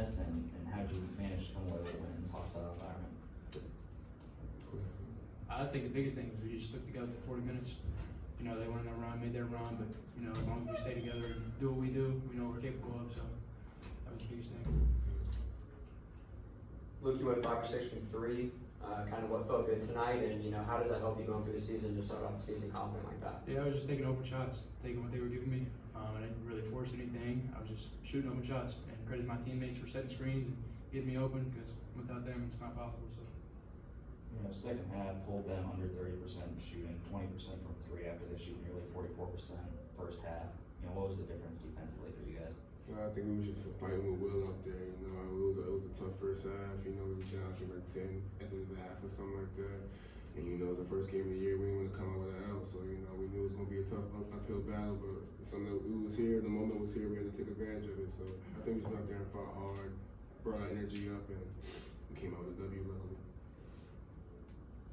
this, and how did you manage to come away with a win in this hostile environment? I think the biggest thing was we just stuck together for 40 minutes. You know, they went on their run, made their run, but, you know, as long as we stay together and do what we do, we know what we're capable of, so that was the biggest thing. Luke, you went 5 or 6 from 3. Kind of what felt good tonight, and you know, how does that help you going through the season to start off the season confident like that? Yeah, I was just taking open shots, taking what they were giving me. I didn't really force anything. I was just shooting open shots, and credit my teammates for setting screens and getting me open, because without them, it's not possible. So. You know, second half pulled them under 30% shooting, 20% from 3 after they shoot nearly 44% first half. You know, what was the difference defensively for you guys? Well, I think we were just fighting with Will up there. You know, it was a tough first half. You know, we was down I think like 10 at the end of the half or something like that. And you know, it was the first game of the year. We didn't want to come out with an L, so you know, we knew it was going to be a tough uphill battle. But something that we was here, the moment was here, we had to take advantage of it. So I think we just went out there and fought hard, brought our energy up, and we came out with a W luckily.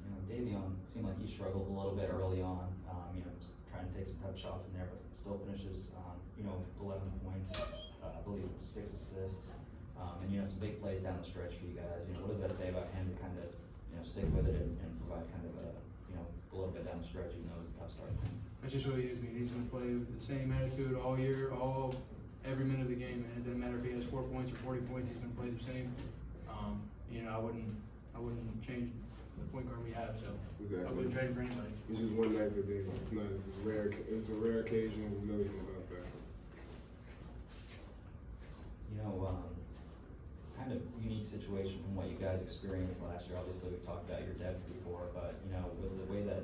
You know, Davion seemed like he struggled a little bit early on. You know, trying to take some tough shots in there, but still finishes. You know, 11 points. I believe it was 6 assists, and you know, some big plays down the stretch for you guys. You know, what does that say about him to kind of, you know, stick with it and provide kind of a, you know, a little bit down the stretch, even though it's a tough start? That's just what he is. He's going to play with the same attitude all year, every minute of the game, man. It doesn't matter if he has 4 points or 40 points. He's going to play the same. You know, I wouldn't change the point guard we have. So Exactly. I wouldn't trade him for anybody. It's just one night for David. It's not. It's a rare occasion. We know he's gonna bounce back. You know, kind of unique situation from what you guys experienced last year. Obviously, we've talked about your depth before, but you know, with the way that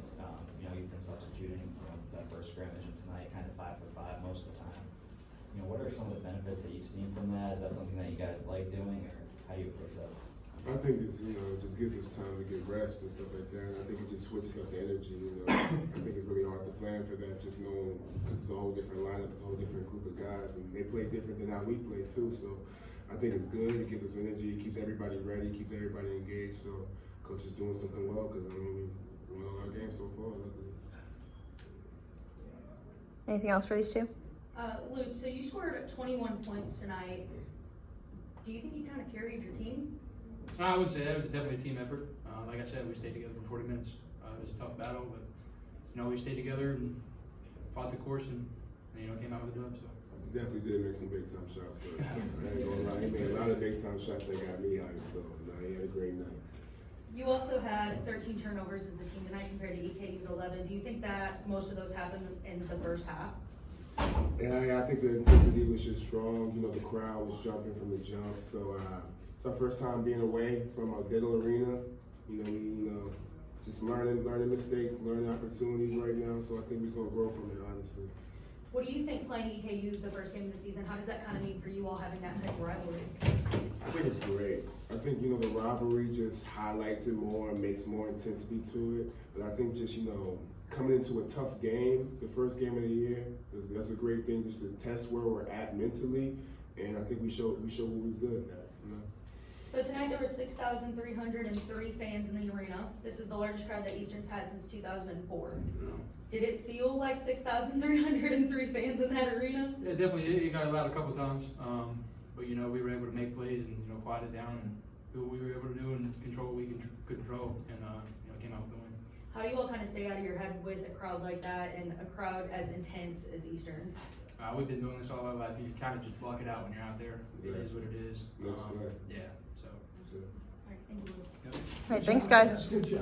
you know, you've been substituting, you know, that first scrimmage and tonight, kind of 5 for 5 most of the time. You know, what are some of the benefits that you've seen from that? Is that something that you guys like doing, or how do you approach that? I think it's, you know, it just gives us time to get rest and stuff like that. And I think it just switches up the energy. You know, I think it's really hard to plan for that, just knowing because it's a whole different lineup, it's a whole different group of guys, and they play different than how we play too. So I think it's good. It gives us energy. It keeps everybody ready. Keeps everybody engaged. So coach is doing something well because I mean we won all our games so far. Luckily. Anything else for these two? Luke, so you scored 21 points tonight. Do you think you kind of carried your team? I would say that was definitely a team effort. Like I said, we stayed together for 40 minutes. It was a tough battle, but you know, we stayed together and fought the course, and you know, came out with a dub. So He definitely did make some big time shots for us. I ain't gonna lie. He made a lot of big time shots that got me hyped. So no, he had a great night. You also had 13 turnovers as a team tonight compared to EKU's 11. Do you think that most of those happened in the first half? Yeah, I think the intensity was just strong. You know, the crowd was jumping from the jump. So it's our first time being away from a Diddle Arena. You know, just learning mistakes, learning opportunities right now. So I think we're just gonna grow from it, honestly. What do you think playing EKU the first game of the season? How does that kind of mean for you all having that type of rivalry? I think it's great. I think, you know, the rivalry just highlights it more and makes more intensity to it. But I think just, you know, coming into a tough game, the first game of the year, that's a great thing just to test where we're at mentally. And I think we showed what we're good at, you know. So tonight there were 6,303 fans in the arena. This is the largest crowd that Eastern's had since 2004. Did it feel like 6,303 fans in that arena? yeah, definitely, it got loud a couple times. But you know, we were able to make plays and you know, quiet it down and do what we were able to do and control what we could control, and you know, came out with the win. How do you all kind of stay out of your head with a crowd like that and a crowd as intense as Eastern's? We've been doing this all our life. You kind of just block it out when you're out there. It is what it is. Next play. Yeah. So. That's it. All right, thank you, Louis. Yep. All right, thanks, guys. Good job.